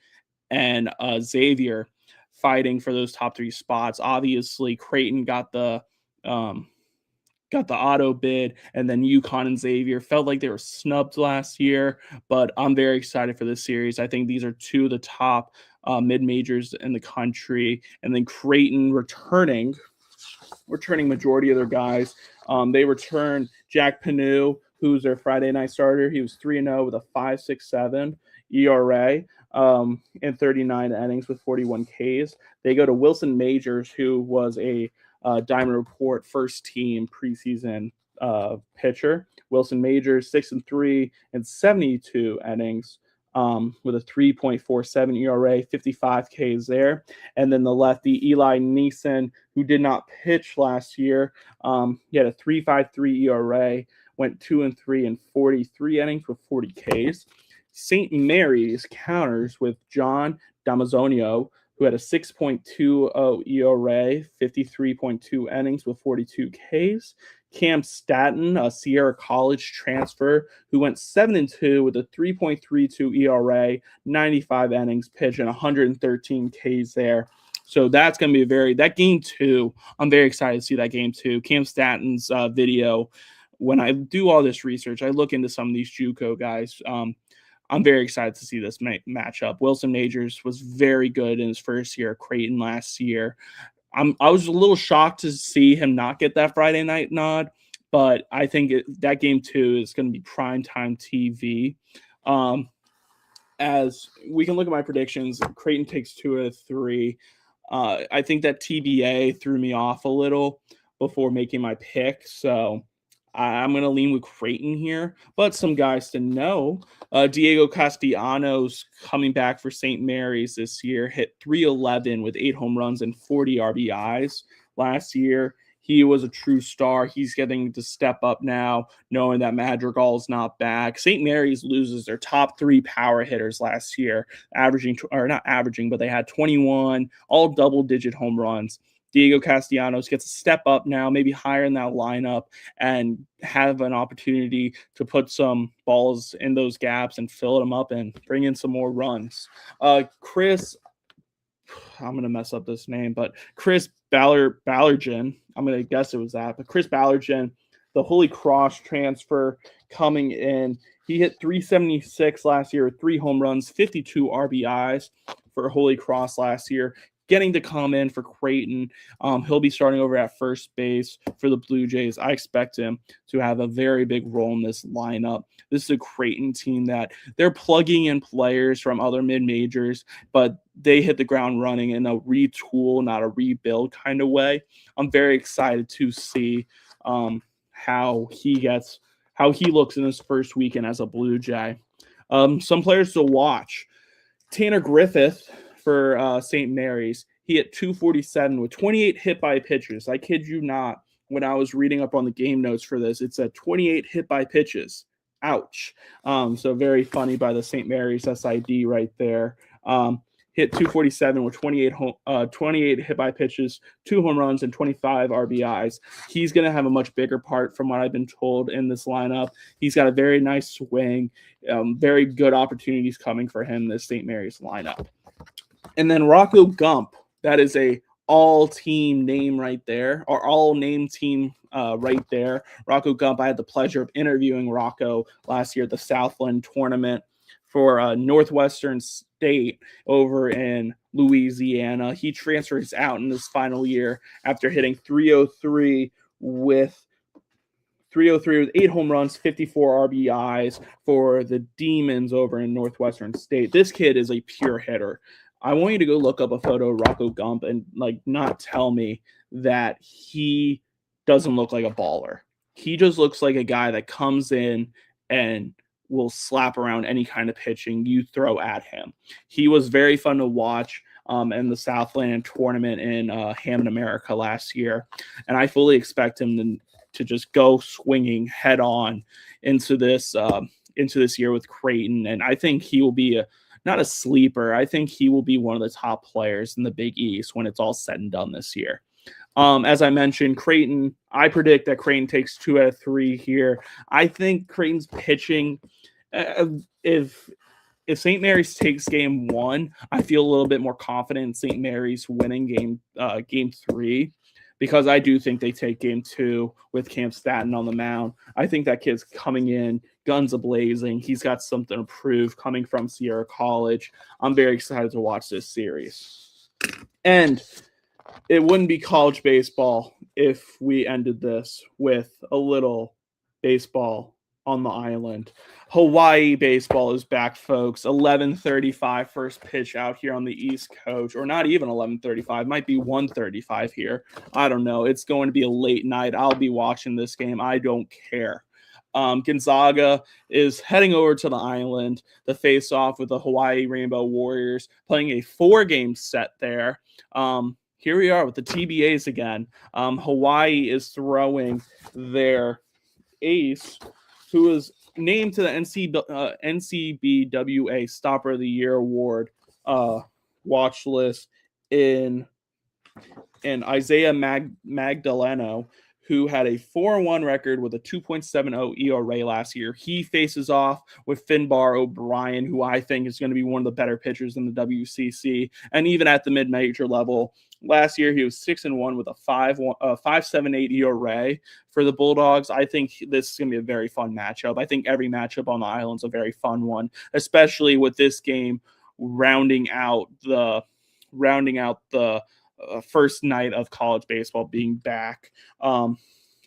and Xavier fighting for those top 3 spots. Obviously, Creighton got the auto bid, and then UConn and Xavier felt like they were snubbed last year, but I'm very excited for this series. I think these are 2 of the top mid-majors in the country, and then Creighton returning majority of their guys. They return Jack Panu, who's their Friday night starter. He was 3-0 with a 5.67 ERA in 39 innings with 41 Ks. They go to Wilson Majors, who was a Diamond Report first team preseason pitcher. Wilson Majors 6-3 in 72 innings with a 3.47 ERA, 55 Ks there. And then the lefty Eli Neeson, who did not pitch last year, he had a 3.53 ERA, went 2-3 in 43 innings with 40 Ks. St. Mary's counters with John Damazonio, who had a 6.20 ERA, 53.2 innings with 42 Ks. Cam Staton, a Sierra College transfer, who went 7-2 with a 3.32 ERA, 95 innings pitched, and 113 Ks there. So that's going to be that game 2. I'm very excited to see that game 2. Cam Staton's video. When I do all this research, I look into some of these JUCO guys. I'm very excited to see this matchup. Wilson Majors was very good in his first year at Creighton last year. I was a little shocked to see him not get that Friday night nod, but I think that game 2 is going to be primetime TV. As we can look at my predictions, Creighton takes 2 out of 3. I think that TBA threw me off a little before making my pick, so I'm going to lean with Creighton here, but some guys to know. Diego Castellanos coming back for St. Mary's this year, hit 311 with 8 home runs and 40 RBIs last year. He was a true star. He's getting to step up now, knowing that Madrigal's not back. St. Mary's loses their top 3 power hitters last year, not averaging, but they had 21, all double-digit home runs. Diego Castellanos gets a step up now, maybe higher in that lineup, and have an opportunity to put some balls in those gaps and fill them up and bring in some more runs. Chris, I'm going to mess up this name, but Chris Ballergen, I'm going to guess it was that, but Chris Ballergen, the Holy Cross transfer coming in. He hit 376 last year with 3 home runs, 52 RBIs for Holy Cross last year. Getting to come in for Creighton. He'll be starting over at first base for the Blue Jays. I expect him to have a very big role in this lineup. This is a Creighton team that they're plugging in players from other mid-majors, but they hit the ground running in a retool, not a rebuild kind of way. I'm very excited to see how he looks in his first weekend as a Blue Jay. Some players to watch. Tanner Griffith for St. Mary's. He hit 247 with 28 hit by pitches. I kid you not. When I was reading up on the game notes for this, it said 28 hit by pitches. Ouch. So very funny by the St. Mary's SID right there. Hit 247 with 28 hit by pitches, 2 home runs, and 25 RBIs. He's going to have a much bigger part from what I've been told in this lineup. He's got a very nice swing, very good opportunities coming for him in this St. Mary's lineup. And then Rocco Gump, that is a all-team name right there, or all-name team right there. Rocco Gump, I had the pleasure of interviewing Rocco last year at the Southland tournament for Northwestern State over in Louisiana. He transfers out in his final year after hitting 303 with 8 home runs, 54 RBIs for the Demons over in Northwestern State. This kid is a pure hitter. I want you to go look up a photo of Rocco Gump and not tell me that he doesn't look like a baller. He just looks like a guy that comes in and will slap around any kind of pitching you throw at him. He was very fun to watch in the Southland tournament in Hammond, America last year, and I fully expect him to just go swinging head on into this year with Creighton, and I think he will be not a sleeper. I think he will be one of the top players in the Big East when it's all said and done this year. As I mentioned, Creighton, I predict that Creighton takes 2 out of 3 here. I think Creighton's pitching, if St. Mary's takes game 1, I feel a little bit more confident in St. Mary's winning game 3, because I do think they take game 2 with Cam Staton on the mound. I think that kid's coming in, guns a-blazing. He's got something to prove coming from Sierra College. I'm very excited to watch this series. And it wouldn't be college baseball if we ended this with a little baseball on the island. Hawaii baseball is back, folks. 11:35 first pitch out here on the East Coast, or not even 11:35, might be 1:35 here. I don't know. It's going to be a late night. I'll be watching this game. I don't care. Gonzaga is heading over to the island to face off with the Hawaii Rainbow Warriors, playing a 4-game set there. Here we are with the TBAs again. Hawaii is throwing their ace, who is named to the NCBWA Stopper of the Year Award watch list in Isaiah Magdaleno, who had a 4-1 record with a 2.70 ERA last year. He faces off with Finbar O'Brien, who I think is going to be one of the better pitchers in the WCC, and even at the mid-major level. Last year, he was 6-1 with a 5.78 ERA for the Bulldogs. I think this is going to be a very fun matchup. I think every matchup on the island is a very fun one, especially with this game rounding out the first night of college baseball being back. Hakili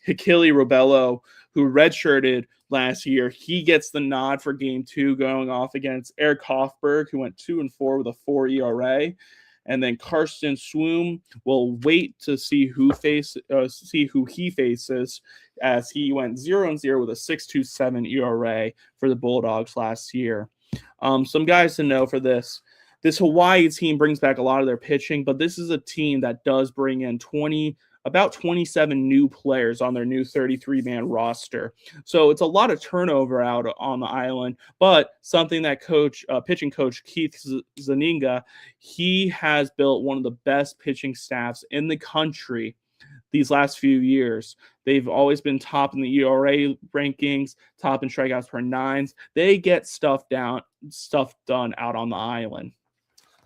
Robello, who redshirted last year, he gets the nod for game 2, going off against Eric Hoffberg, who went 2-4 with a 4 ERA. And then Karsten Swoom will wait to see who he faces, as he went 0-0 with a 6.27 ERA for the Bulldogs last year. Some guys to know for this. This Hawaii team brings back a lot of their pitching, but this is a team that does bring in about 27 new players on their new 33-man roster. So it's a lot of turnover out on the island, but something that pitching coach Keith Zaninga, he has built one of the best pitching staffs in the country these last few years. They've always been top in the ERA rankings, top in strikeouts per 9s. They get stuff done out on the island.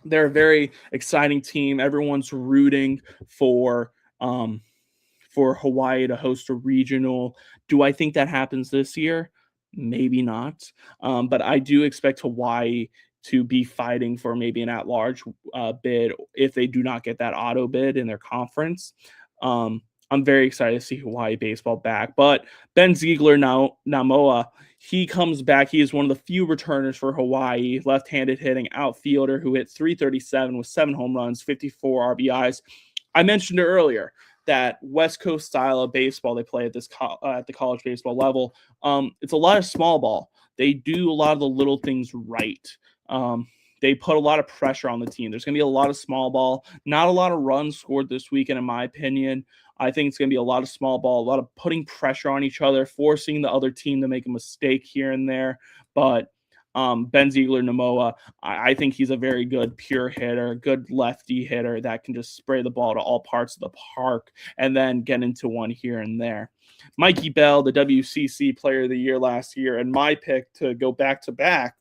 They're a very exciting team. Everyone's rooting for Hawaii to host a regional. Do I think that happens this year? Maybe not. But I do expect Hawaii to be fighting for maybe an at-large bid if they do not get that auto bid in their conference. I'm very excited to see Hawaii baseball back. But Ben Ziegler-Namoa, he comes back. He is one of the few returners for Hawaii, left-handed hitting outfielder who hit 337 with 7 home runs, 54 RBIs. I mentioned it earlier, that West Coast style of baseball they play at this at the college baseball level. It's a lot of small ball. They do a lot of the little things right. they put a lot of pressure on the team. There's going to be a lot of small ball, not a lot of runs scored this weekend, in my opinion. I think it's going to be a lot of small ball, a lot of putting pressure on each other, forcing the other team to make a mistake here and there. But Ben Ziegler-Namoa, I think he's a very good pure hitter, good lefty hitter that can just spray the ball to all parts of the park and then get into one here and there. Mikey Bell, the WCC Player of the Year last year, and my pick to go back-to-back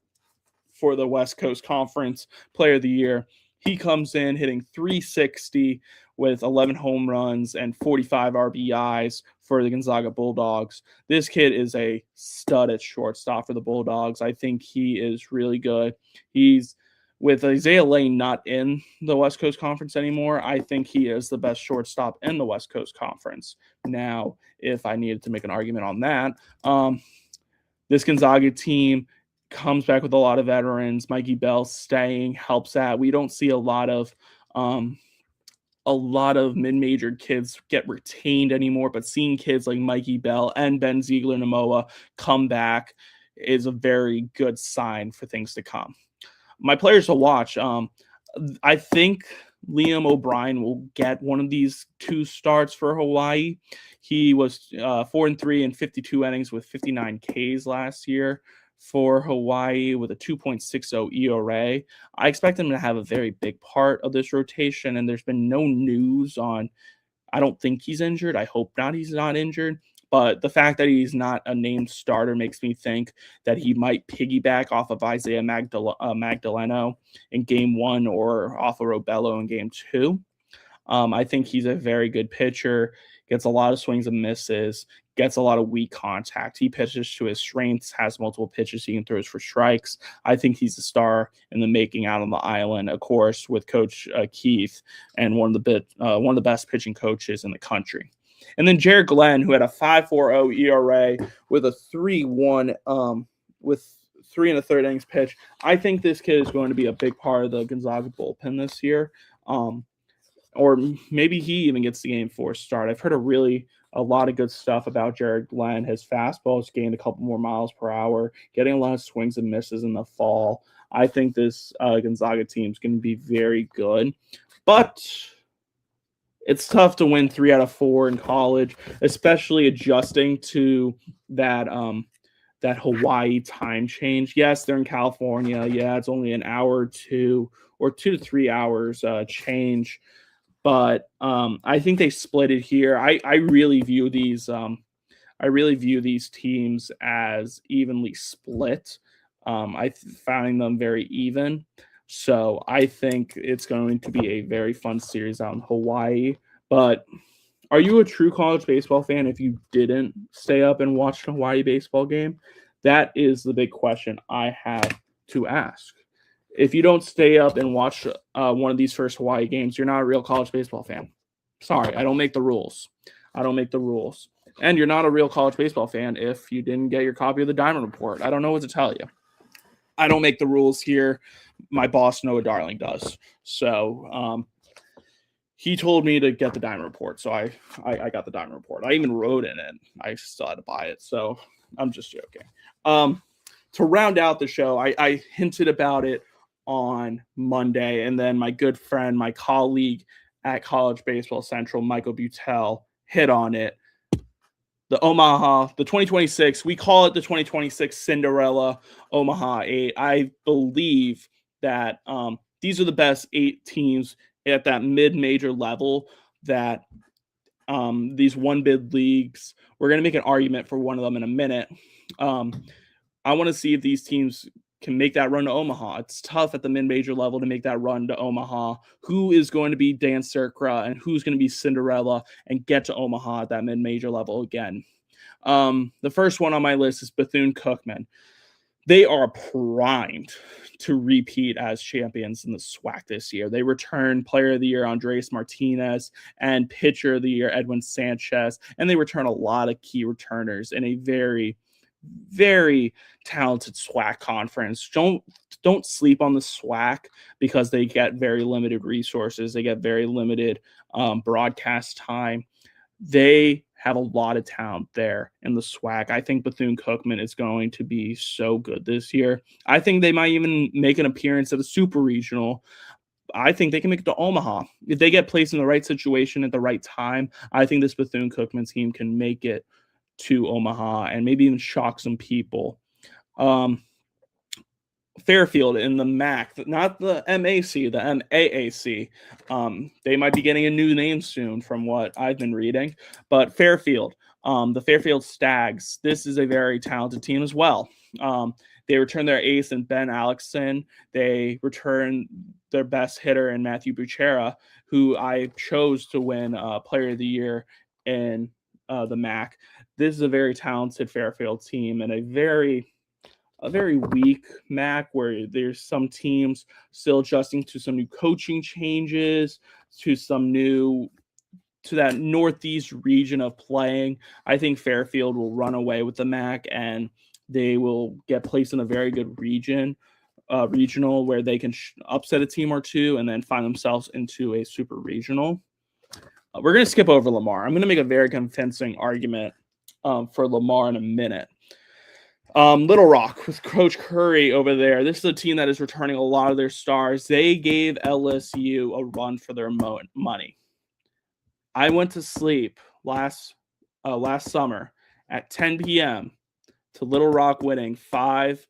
for the West Coast Conference Player of the Year. He comes in hitting .360 with 11 home runs and 45 RBIs for the Gonzaga Bulldogs. This kid is a stud at shortstop for the Bulldogs. I think he is really good. He's with Isaiah Lane not in the West Coast Conference anymore. I think he is the best shortstop in the West Coast Conference. Now, if I needed to make an argument on that, this Gonzaga team comes back with a lot of veterans. Mikey Bell staying helps that. We don't see a lot of mid-major kids get retained anymore, but seeing kids like Mikey Bell and Ben Ziegler-Namoa come back is a very good sign for things to come. My players to watch, I think Liam O'Brien will get one of these 2 starts for Hawaii. He was 4-3 in 52 innings with 59 Ks last year for Hawaii with a 2.60 ERA. I expect him to have a very big part of this rotation, and there's been no news on, I don't think he's injured. I hope not, he's not injured. But the fact that he's not a named starter makes me think that he might piggyback off of Isaiah Magdaleno in game 1 or off of Robello in game 2. I think he's a very good pitcher, gets a lot of swings and misses, gets a lot of weak contact. He pitches to his strengths, has multiple pitches he can throw for strikes. I think he's a star in the making out on the island, of course, with Coach Keith and one of the best pitching coaches in the country. And then Jared Glenn, who had a 5.40 ERA with a 3.1 with 3 1/3 innings pitch. I think this kid is going to be a big part of the Gonzaga bullpen this year. Or maybe he even gets the game 4 start. I've heard a lot of good stuff about Jared Glenn. His fastball has gained a couple more miles per hour, getting a lot of swings and misses in the fall. I think this Gonzaga team is going to be very good. But it's tough to win 3 out of 4 in college, especially adjusting to that Hawaii time change. Yes, they're in California. Yeah, it's only an hour or 2 to 3 hours change. But I think they split it here. I really view these teams as evenly split. I find them very even. So I think it's going to be a very fun series out in Hawaii. But are you a true college baseball fan if you didn't stay up and watch a Hawaii baseball game? That is the big question I have to ask. If you don't stay up and watch one of these first Hawaii games, you're not a real college baseball fan. Sorry, I don't make the rules. And you're not a real college baseball fan if you didn't get your copy of the Diamond Report. I don't know what to tell you. I don't make the rules here. My boss, Noah Darling, does. So he told me to get the Diamond Report. So I got the Diamond Report. I even wrote in it. I still had to buy it. So I'm just joking. To round out the show, I hinted about it on Monday. And then my good friend, my colleague at College Baseball Central, Michael Butel, hit on it. The 2026, we call it the 2026 Cinderella Omaha 8. I believe that these are the best 8 teams at that mid-major level that these one-bid leagues, we're going to make an argument for one of them in a minute. I want to see if these teams can make that run to Omaha. It's tough at the mid-major level to make that run to Omaha. Who is going to be Dan Cercra and who's going to be Cinderella and get to Omaha at that mid-major level again? The first one on my list is Bethune-Cookman. They are primed to repeat as champions in the SWAC this year. They return Player of the Year Andres Martinez and Pitcher of the Year Edwin Sanchez, and they return a lot of key returners in a very, very talented SWAC conference. Don't sleep on the SWAC because they get very limited resources. They get very limited broadcast time. They have a lot of talent there in the SWAC. I think Bethune-Cookman is going to be so good this year. I think they might even make an appearance at a super regional. I think they can make it to Omaha. If they get placed in the right situation at the right time, I think this Bethune-Cookman team can make it to Omaha and maybe even shock some people. Fairfield in the MAC, not the MAC, the MAAC. They might be getting a new name soon from what I've been reading. But Fairfield, the Fairfield Stags, this is a very talented team as well. They return their ace in Ben Alexson. They return their best hitter in Matthew Buchera, who I chose to win Player of the Year in the MAC. This is a very talented Fairfield team and a very weak MAC where there's some teams still adjusting to some new coaching changes, to that Northeast region of playing. I think Fairfield will run away with the MAC and they will get placed in a very good regional where they can upset a team or two and then find themselves into a super regional. We're going to skip over Lamar. I'm going to make a very convincing argument for Lamar in a minute. Little Rock with Coach Curry over there. This is a team that is returning a lot of their stars. They gave LSU a run for their money. I went to sleep last summer at 10 p.m. to Little Rock winning 5-3,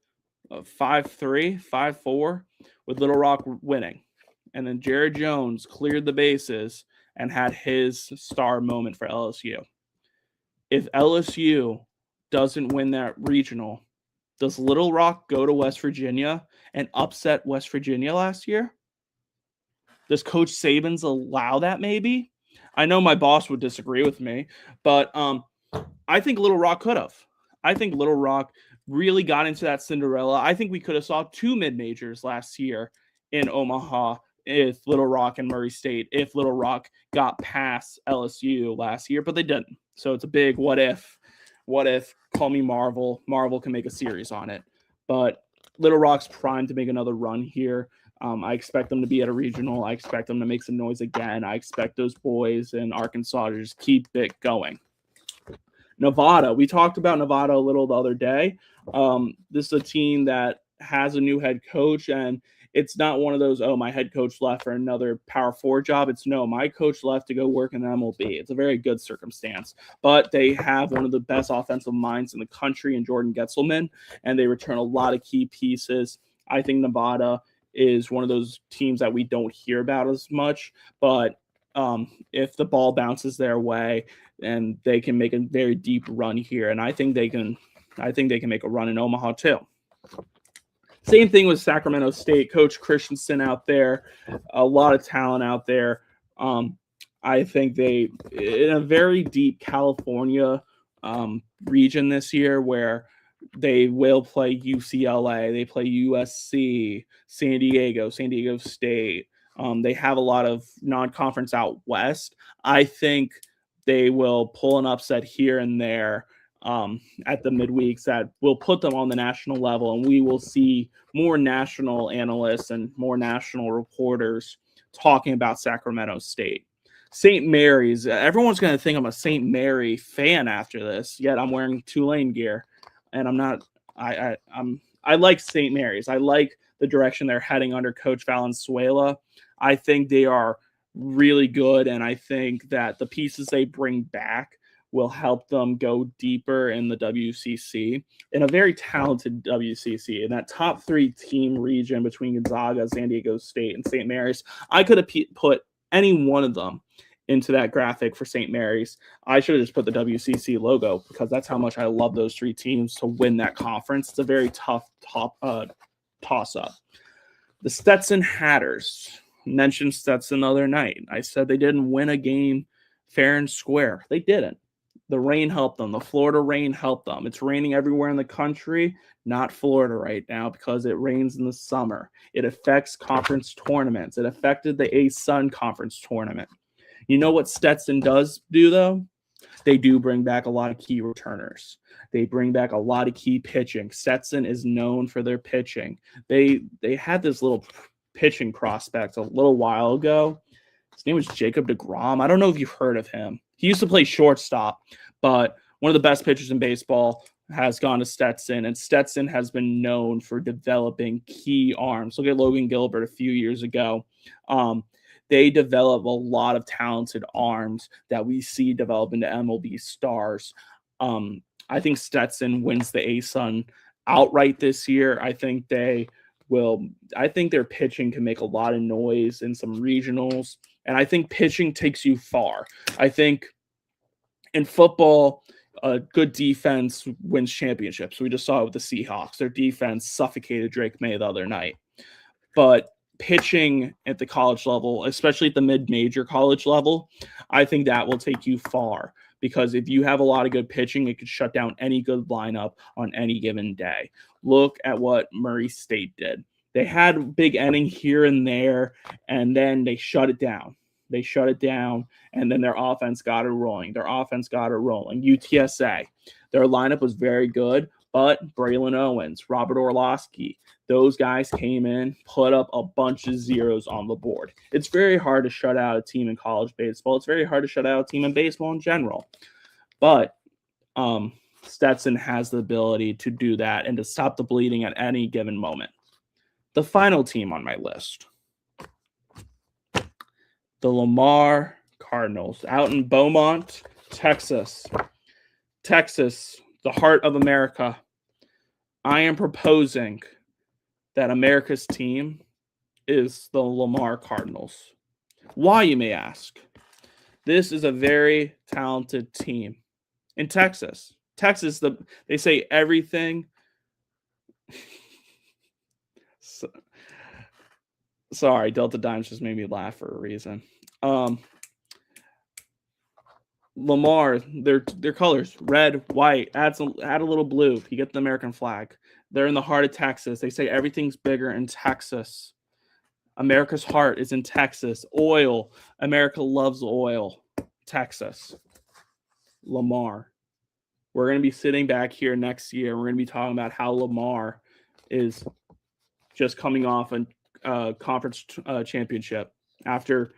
5-4, with Little Rock winning. And then Jared Jones cleared the bases and had his star moment for LSU. If LSU doesn't win that regional, does Little Rock go to West Virginia and upset West Virginia last year? Does Coach Saban's allow that maybe? I know my boss would disagree with me, but I think Little Rock could have. I think Little Rock really got into that Cinderella. I think we could have saw 2 mid-majors last year in Omaha if Little Rock and Murray State, if Little Rock got past LSU last year, but they didn't. So it's a big what if. What if, call me Marvel. Marvel can make a series on it. But Little Rock's primed to make another run here. I expect them to be at a regional. I expect them to make some noise again. I expect those boys in Arkansas to just keep it going. Nevada. We talked about Nevada a little the other day. This is a team that has a new head coach, and it's not one of those, oh, my head coach left for another Power 4 job. It's no, my coach left to go work in the MLB. It's a very good circumstance. But they have one of the best offensive minds in the country in Jordan Getzelman, and they return a lot of key pieces. I think Nevada is one of those teams that we don't hear about as much, but if the ball bounces their way, and they can make a very deep run here, and I think they can make a run in Omaha too. Same thing with Sacramento State. Coach Christensen out there, a lot of talent out there. I think they, in a very deep California region this year, where they will play UCLA, they play USC, San Diego State. They have a lot of non-conference out west. I think they will pull an upset here and there at the midweeks that will put them on the national level, and we will see more national analysts and more national reporters talking about Sacramento State. St. Mary's, everyone's going to think I'm a St. Mary fan after this, yet I'm wearing Tulane gear, and I'm not. I like St. Mary's. I like the direction they're heading under Coach Valenzuela. I think they are really good, and I think that the pieces they bring back will help them go deeper in the WCC, in a very talented WCC. In that top 3 team region between Gonzaga, San Diego State, and St. Mary's, I could have put any one of them into that graphic for St. Mary's. I should have just put the WCC logo because that's how much I love those 3 teams to win that conference. It's a very tough toss-up. The Stetson Hatters. Mentioned Stetson the other night. I said they didn't win a game fair and square. They didn't. The rain helped them. The Florida rain helped them. It's raining everywhere in the country, not Florida right now because it rains in the summer. It affects conference tournaments. It affected the A-Sun conference tournament. You know what Stetson does do, though? They do bring back a lot of key returners. They bring back a lot of key pitching. Stetson is known for their pitching. They had this little pitching prospect a little while ago. His name was Jacob deGrom. I don't know if you've heard of him. He used to play shortstop, but one of the best pitchers in baseball has gone to Stetson, and Stetson has been known for developing key arms. Look at Logan Gilbert a few years ago. They develop a lot of talented arms that we see develop into MLB stars. I think Stetson wins the ASUN outright this year. I think their pitching can make a lot of noise in some regionals, and I think pitching takes you far. I think in football, a good defense wins championships. We just saw it with the Seahawks. Their defense suffocated Drake May the other night. But pitching at the college level, especially at the mid-major college level, I think that will take you far, because if you have a lot of good pitching, it could shut down any good lineup on any given day. Look at what Murray State did. They had a big inning here and there, and then they shut it down. And then their offense got it rolling. UTSA, their lineup was very good, but Braylon Owens, Robert Orlowski, those guys came in, put up a bunch of zeros on the board. It's very hard to shut out a team in college baseball. It's very hard to shut out a team in baseball in general. But Stetson has the ability to do that and to stop the bleeding at any given moment. The final team on my list, the Lamar Cardinals, out in Beaumont, Texas. Texas, the heart of America. I am proposing that America's team is the Lamar Cardinals. Why, you may ask? This is a very talented team in Texas. They say everything. Sorry, Delta Dimes just made me laugh for a reason. Lamar, their colors, red, white, add a little blue. You get the American flag. They're in the heart of Texas. They say everything's bigger in Texas. America's heart is in Texas. Oil. America loves oil. Texas. Lamar. We're going to be sitting back here next year. We're going to be talking about how Lamar is just coming off a conference championship after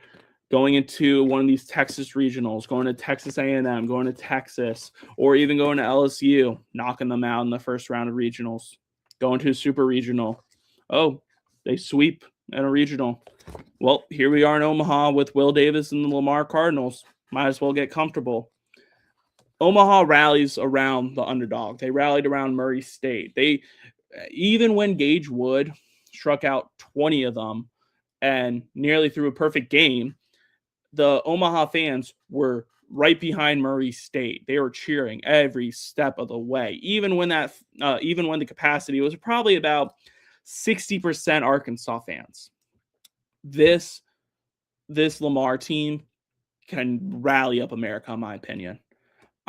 going into one of these Texas regionals, going to Texas A&M, going to Texas, or even going to LSU, knocking them out in the first round of regionals, going to a super regional. Oh, they sweep at a regional. Well, here we are in Omaha with Will Davis and the Lamar Cardinals. Might as well get comfortable. Omaha rallies around the underdog. They rallied around Murray State. Even when Gage Wood struck out 20 of them and nearly threw a perfect game, the Omaha fans were right behind Murray State. They were cheering every step of the way, even when the capacity was probably about 60% Arkansas fans. This Lamar team can rally up America, in my opinion.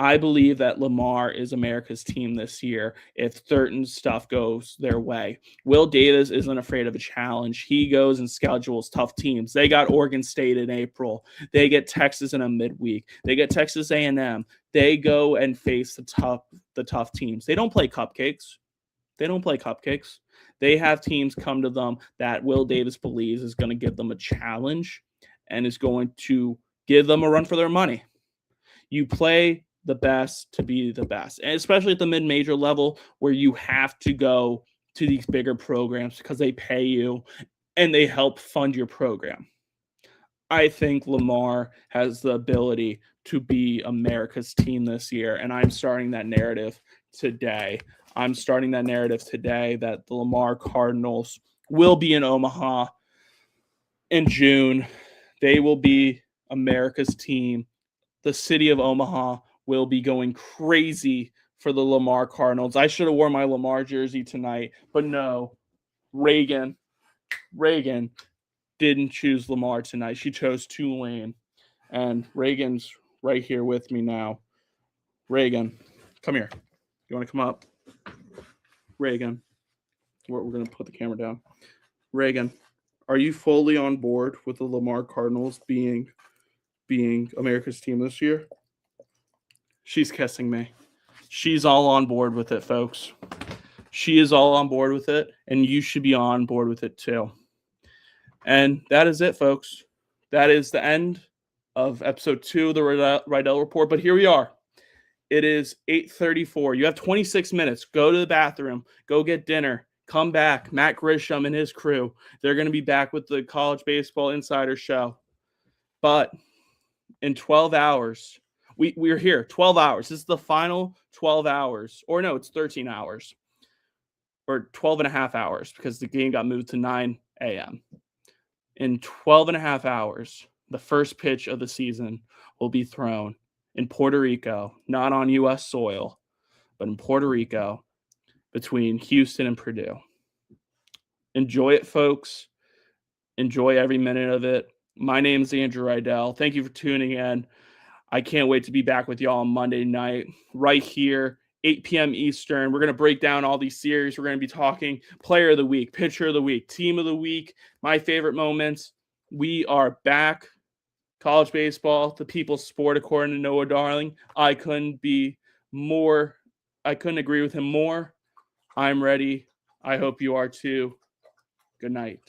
I believe that Lamar is America's team this year if certain stuff goes their way. Will Davis isn't afraid of a challenge. He goes and schedules tough teams. They got Oregon State in April. They get Texas in a midweek. They get Texas A&M. They go and face the tough teams. They don't play cupcakes. They have teams come to them that Will Davis believes is going to give them a challenge and is going to give them a run for their money. You play the best to be the best, and especially at the mid-major level where you have to go to these bigger programs because they pay you and they help fund your program. I think Lamar has the ability to be America's team this year, and I'm starting that narrative today. That the Lamar Cardinals will be in Omaha in June. They will be America's team. The city of Omaha will be going crazy for the Lamar Cardinals. I should have worn my Lamar jersey tonight, but no. Reagan didn't choose Lamar tonight. She chose Tulane. And Reagan's right here with me now. Reagan, come here. You want to come up? Reagan. We're going to put the camera down. Reagan, are you fully on board with the Lamar Cardinals being America's team this year? She's kissing me. She's all on board with it, folks. She is all on board with it, and you should be on board with it too. And that is it, folks. That is the end of episode 2 of the Riedell Report. But here we are It is 8:34. You have 26 minutes. Go to the bathroom. Go get dinner. Come back. Matt Grisham and his crew. They're going to be back with the College Baseball Insider Show. But in 12 hours, we're here. 12 hours. This is the final 12 hours. Or no, it's 13 hours. Or 12 and a half hours because the game got moved to 9 a.m. In 12 and a half hours, the first pitch of the season will be thrown in Puerto Rico, not on U.S. soil, but in Puerto Rico between Houston and Purdue. Enjoy it, folks. Enjoy every minute of it. My name is Andrew Riedell. Thank you for tuning in. I can't wait to be back with y'all on Monday night, right here, 8 p.m. Eastern. We're going to break down all these series. We're going to be talking player of the week, pitcher of the week, team of the week, my favorite moments. We are back. College baseball, the people's sport, according to Noah Darling. I couldn't agree with him more. I'm ready. I hope you are too. Good night.